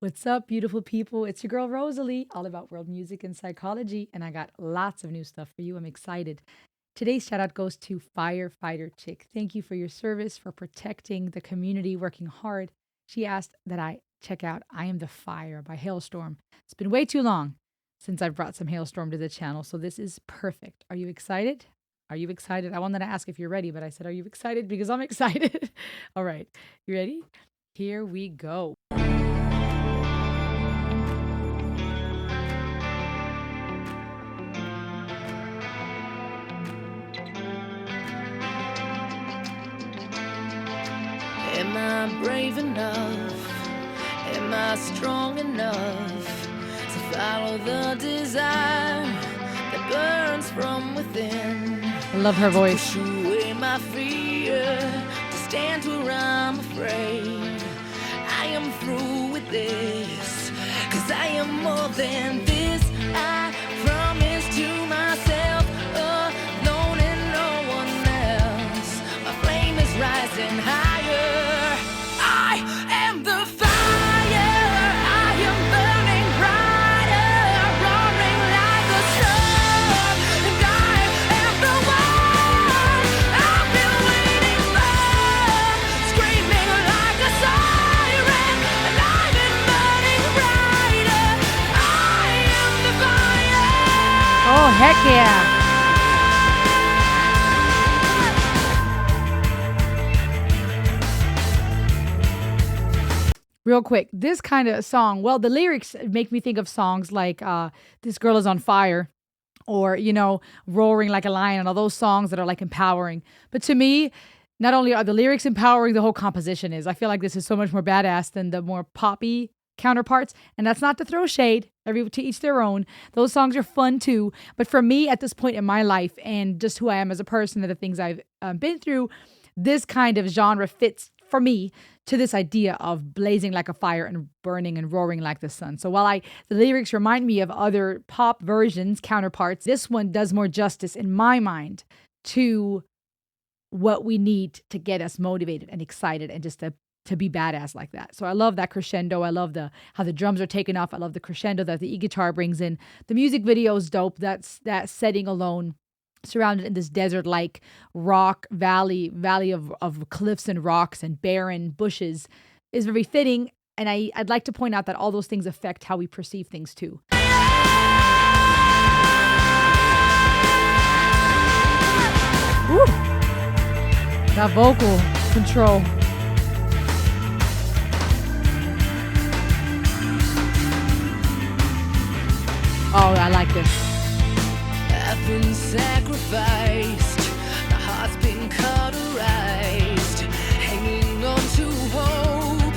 What's up, beautiful people? It's your girl Rosalie, all about world music and psychology, and I got lots of new stuff for you. I'm excited. Today's shout out goes to Firefighter Chick. Thank you for your service, for protecting the community, working hard. She asked that I check out I Am the Fire by Halestorm. It's been way too long since I've brought some Halestorm to the channel, so this is perfect. Are you excited? Are you excited? I wanted to ask if you're ready, but I said, are you excited? Because I'm excited. All right. You ready? Here we go. Am I brave enough? Am I strong enough to follow the desire that burns from within? I love her voice. Push away my fear, to stand where I'm afraid. I am through with this, 'cause I am more than this. I promise to myself, alone and no one else. My flame is rising higher. I am the fire. I am burning brighter, roaring like a storm. And I am the one I've been waiting for, screaming like a siren, alive and burning brighter. I am the fire. Oh, heck yeah. Real quick, this kind of song, well, the lyrics make me think of songs like This Girl Is on Fire or, Roaring Like a Lion and all those songs that are like empowering. But to me, not only are the lyrics empowering, the whole composition is. I feel like this is so much more badass than the more poppy counterparts. And that's not to throw shade, to each their own. Those songs are fun too. But for me, at this point in my life and just who I am as a person and the things I've been through, this kind of genre fits for me to this idea of blazing like a fire and burning and roaring like the sun. So while the lyrics remind me of other pop versions, counterparts, this one does more justice in my mind to what we need to get us motivated and excited and just to be badass like that. So I love that crescendo. I love how the drums are taken off. I love the crescendo that the e-guitar brings in. The music video is dope. That setting alone, surrounded in this desert-like rock valley of cliffs and rocks and barren bushes, is very fitting. And I'd like to point out that all those things affect how we perceive things too. Woo! That vocal control. Oh, I like this. I've been sacrificed, my heart's been cauterized, hanging on to hope,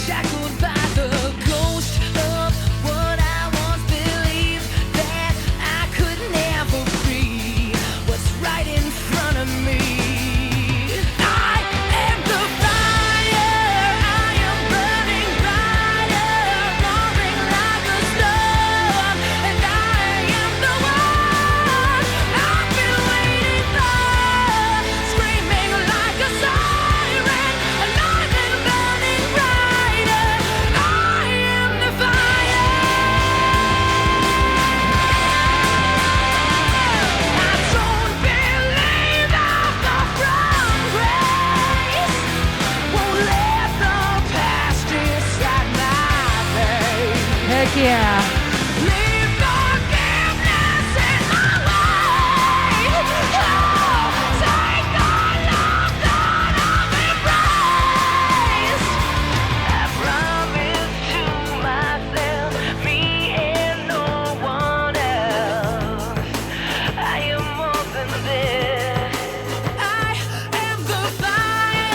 shackled by the ghost of what I once believed that I could never be, what's right in front of me. I am the fire, I am burning brighter, roaring like a storm, and I am the one I've been waiting for, screaming like a siren, alive and burning brighter. I am the fire. I don't believe I'll go from grace. Won't let the past decide my fate. Heck yeah. Leave forgiveness in my way. Oh, take the love that I've embraced. I promise to myself, me and no one else. I am more than this. I am the fire.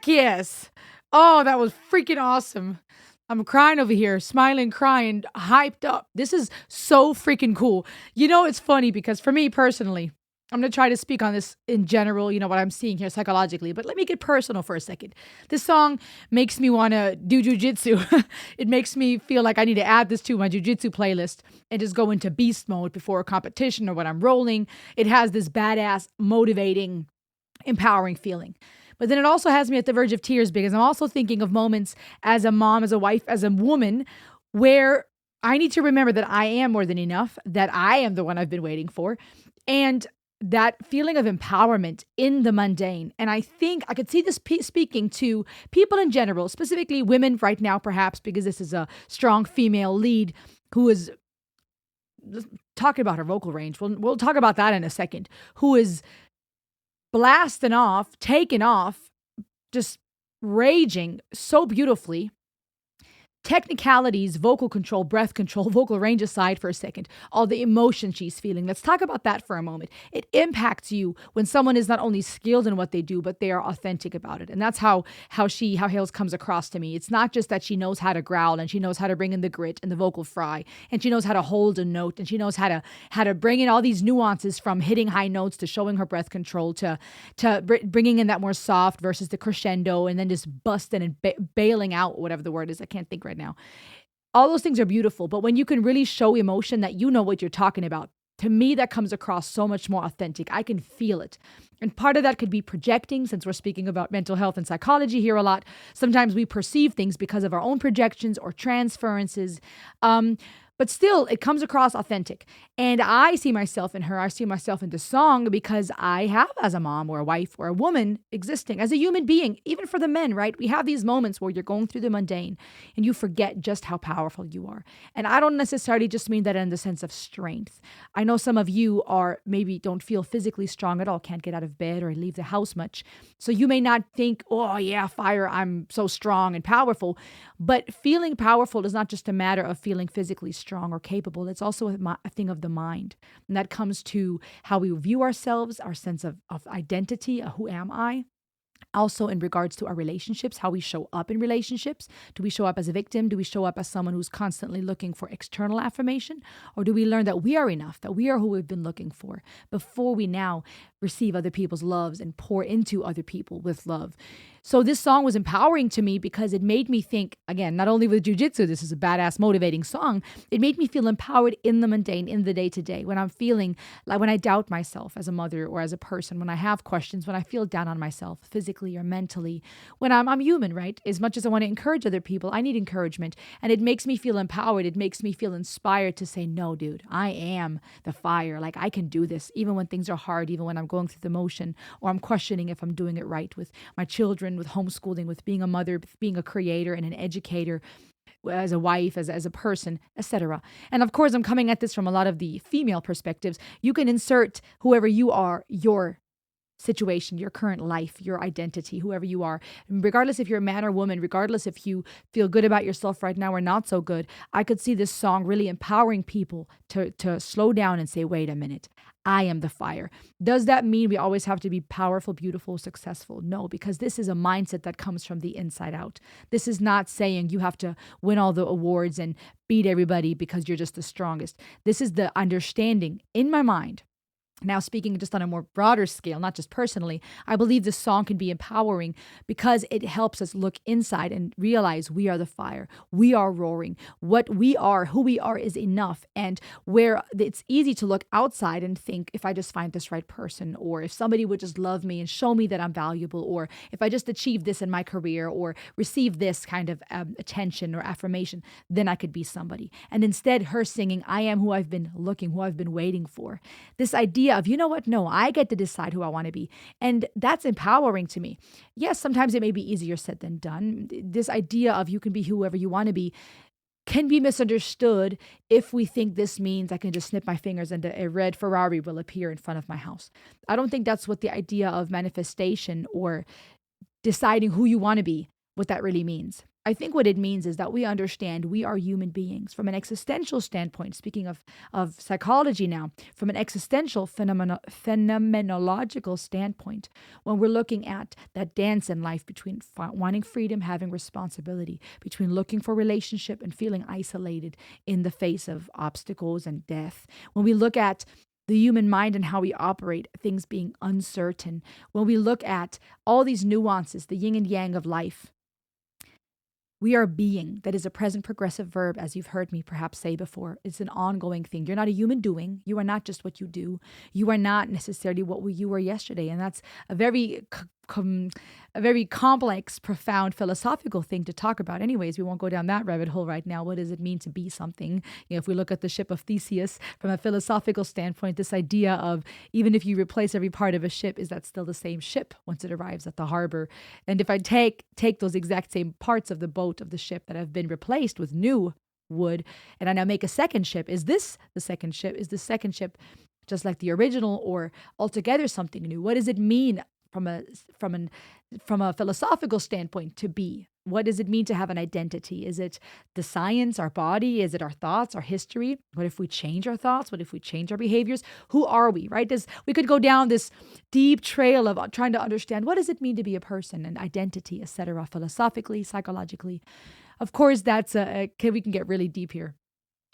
Yes. Oh, that was freaking awesome. I'm crying over here, smiling, crying, hyped up. This is so freaking cool. It's funny because for me personally, I'm going to try to speak on this in general, what I'm seeing here psychologically, but let me get personal for a second. This song makes me want to do jujitsu. It makes me feel like I need to add this to my jujitsu playlist and just go into beast mode before a competition or when I'm rolling. It has this badass, motivating, empowering feeling. But then it also has me at the verge of tears because I'm also thinking of moments as a mom, as a wife, as a woman, where I need to remember that I am more than enough, that I am the one I've been waiting for, and that feeling of empowerment in the mundane. And I think I could see this speaking to people in general, specifically women right now, perhaps, because this is a strong female lead who is talking about her vocal range. We'll talk about that in a second, who is blasting off, taking off, just raging so beautifully. Technicalities, vocal control, breath control, vocal range aside for a second, all the emotion she's feeling. Let's talk about that for a moment. It impacts you when someone is not only skilled in what they do, but they are authentic about it. And that's how Hales comes across to me. It's not just that she knows how to growl and she knows how to bring in the grit and the vocal fry, and she knows how to hold a note, and she knows how to bring in all these nuances from hitting high notes to showing her breath control to bringing in that more soft versus the crescendo, and then just busting and bailing out, whatever the word is. I can't think right now. All those things are beautiful, but when you can really show emotion that you know what you're talking about, to me, that comes across so much more authentic. I can feel it. And part of that could be projecting, since we're speaking about mental health and psychology here a lot. Sometimes we perceive things because of our own projections or transferences. But still, it comes across authentic. And I see myself in her. I see myself in the song because I have, as a mom or a wife or a woman, existing as a human being, even for the men, right? We have these moments where you're going through the mundane and you forget just how powerful you are. And I don't necessarily just mean that in the sense of strength. I know some of you maybe don't feel physically strong at all, can't get out of bed or leave the house much. So you may not think, oh yeah, fire, I'm so strong and powerful. But feeling powerful is not just a matter of feeling physically strong or capable. It's also a thing of the mind. And that comes to how we view ourselves, our sense of identity, who am I? Also, in regards to our relationships, how we show up in relationships. Do we show up as a victim? Do we show up as someone who's constantly looking for external affirmation? Or do we learn that we are enough, that we are who we've been looking for before we now receive other people's loves and pour into other people with love? So this song was empowering to me because it made me think, again, not only with jujitsu, this is a badass motivating song, it made me feel empowered in the mundane, in the day-to-day, when I'm feeling like, when I doubt myself as a mother or as a person, when I have questions, when I feel down on myself physically or mentally, when I'm human, right? As much as I want to encourage other people, I need encouragement. And it makes me feel empowered. It makes me feel inspired to say, no, dude, I am the fire. Like, I can do this, even when things are hard, even when I'm going through the motion, or I'm questioning if I'm doing it right with my children, with homeschooling, with being a mother, with being a creator and an educator, as a wife, as a person, etc. And of course, I'm coming at this from a lot of the female perspectives. You can insert whoever you are, your situation, your current life, your identity, whoever you are, regardless if you're a man or woman, regardless if you feel good about yourself right now or not so good. I could see this song really empowering people to slow down and say, wait a minute, I am the fire. Does that mean we always have to be powerful, beautiful, successful? No, because this is a mindset that comes from the inside out. This is not saying you have to win all the awards and beat everybody because you're just the strongest. This is the understanding in my mind. Now, speaking just on a more broader scale, not just personally, I believe this song can be empowering because it helps us look inside and realize we are the fire. We are roaring. What we are, who we are is enough. And where it's easy to look outside and think, if I just find this right person, or if somebody would just love me and show me that I'm valuable, or if I just achieve this in my career or receive this kind of attention or affirmation, then I could be somebody. And instead, her singing, I am who I've been looking, who I've been waiting for. This idea of, you know what? No, I get to decide who I want to be. And that's empowering to me. Yes, sometimes it may be easier said than done. This idea of you can be whoever you want to be can be misunderstood if we think this means I can just snip my fingers and a red Ferrari will appear in front of my house. I don't think that's what the idea of manifestation or deciding who you want to be, what that really means. I think what it means is that we understand we are human beings from an existential standpoint. Speaking of psychology now, from an existential phenomenological standpoint, when we're looking at that dance in life between wanting freedom, having responsibility, between looking for relationship and feeling isolated in the face of obstacles and death, when we look at the human mind and how we operate, things being uncertain, when we look at all these nuances, the yin and yang of life, we are being. That is a present progressive verb, as you've heard me perhaps say before. It's an ongoing thing. You're not a human doing. You are not just what you do. You are not necessarily what you were yesterday. And that's a a very complex, profound philosophical thing to talk about. Anyways, we won't go down that rabbit hole right now. What does it mean to be something? If we look at the ship of Theseus from a philosophical standpoint, this idea of even if you replace every part of a ship, is that still the same ship once it arrives at the harbor? And if I take those exact same parts of the boat of the ship that have been replaced with new wood, and I now make a second ship, is this the second ship? Is the second ship just like the original, or altogether something new? What does it mean from a philosophical standpoint to be? What does it mean to have an identity? Is it the science, our body? Is it our thoughts, our history? What if we change our thoughts? What if we change our behaviors? Who are we, right? We could go down this deep trail of trying to understand what does it mean to be a person and identity, etc., philosophically, psychologically. Of course, we can get really deep here.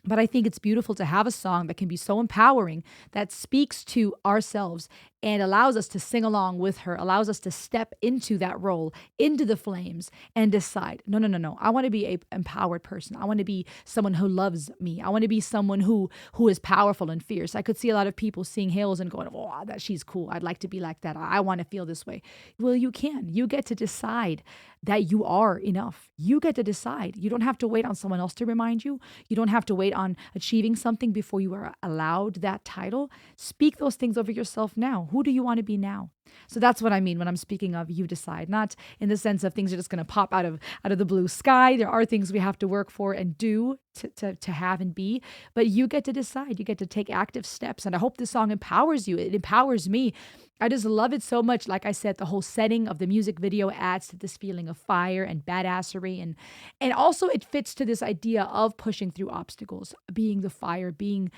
But I think it's beautiful to have a song that can be so empowering, that speaks to ourselves and allows us to sing along with her, allows us to step into that role, into the flames, and decide, no, no, no, no. I want to be an empowered person. I want to be someone who loves me. I want to be someone who is powerful and fierce. I could see a lot of people seeing Hales and going, oh, that she's cool. I'd like to be like that. I want to feel this way. Well, you can. You get to decide that you are enough. You get to decide. You don't have to wait on someone else to remind you. You don't have to wait on achieving something before you are allowed that title. Speak those things over yourself now. Who do you want to be now? So that's what I mean when I'm speaking of you decide, not in the sense of things are just going to pop out of the blue sky. There are things we have to work for and do to have and be, but you get to decide. You get to take active steps. And I hope this song empowers you. It empowers me. I just love it so much. Like I said, the whole setting of the music video adds to this feeling of fire and badassery. And also it fits to this idea of pushing through obstacles, being the fire, being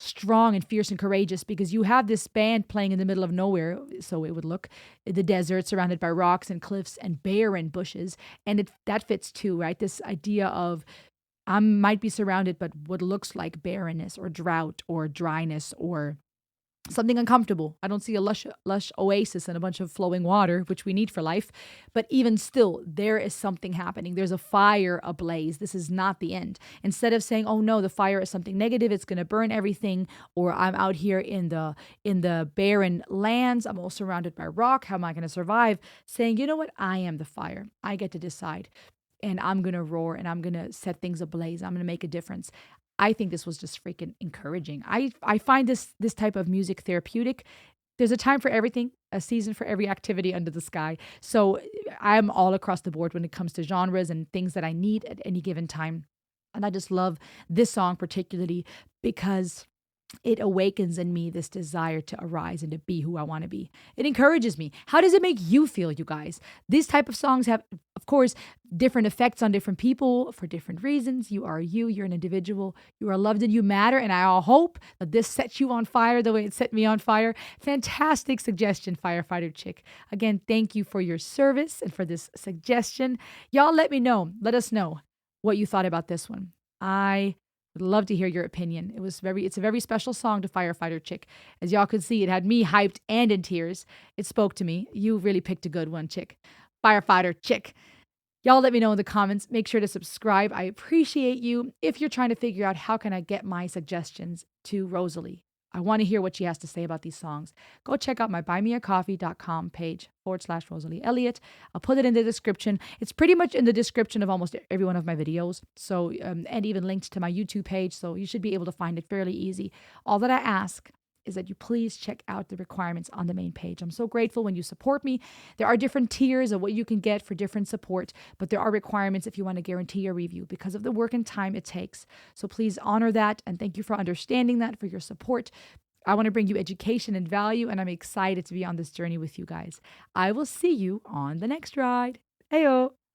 strong and fierce and courageous, because you have this band playing in the middle of nowhere, so it would look, the desert surrounded by rocks and cliffs and barren bushes, and that fits too, right? This idea of I might be surrounded, but what looks like barrenness or drought or dryness or something uncomfortable. I don't see a lush oasis and a bunch of flowing water, which we need for life. But even still, there is something happening. There's a fire ablaze. This is not the end. Instead of saying, oh no, the fire is something negative, it's going to burn everything, or I'm out here in the barren lands, I'm all surrounded by rock, how am I going to survive? Saying, you know what? I am the fire. I get to decide. And I'm going to roar and I'm going to set things ablaze. I'm going to make a difference. I think this was just freaking encouraging. I find this type of music therapeutic. There's a time for everything, a season for every activity under the sky. So I'm all across the board when it comes to genres and things that I need at any given time. And I just love this song particularly because it awakens in me this desire to arise and to be who I want to be. It encourages me. How does it make you feel, you guys? These type of songs have, of course, different effects on different people for different reasons. You are you. You're an individual. You are loved and you matter. And I hope that this sets you on fire the way it set me on fire. Fantastic suggestion, Firefighter Chick. Again, thank you for your service and for this suggestion. Y'all let me know. Let us know what you thought about this one. I would love to hear your opinion. It's a very special song to Firefighter Chick. As y'all could see, it had me hyped and in tears. It spoke to me. You really picked a good one, Chick. Firefighter Chick. Y'all let me know in the comments. Make sure to subscribe. I appreciate you. If you're trying to figure out how can I get my suggestions to Rosalie, I want to hear what she has to say about these songs. Go check out my buymeacoffee.com page /Rosalie Elliott. I'll put it in the description. It's pretty much in the description of almost every one of my videos. So, and even linked to my YouTube page. So you should be able to find it fairly easy. All that I ask is that you please check out the requirements on the main page. I'm so grateful when you support me. There are different tiers of what you can get for different support, but there are requirements if you want to guarantee a review because of the work and time it takes. So please honor that, and thank you for understanding that, for your support. I want to bring you education and value, and I'm excited to be on this journey with you guys. I will see you on the next ride. Heyo!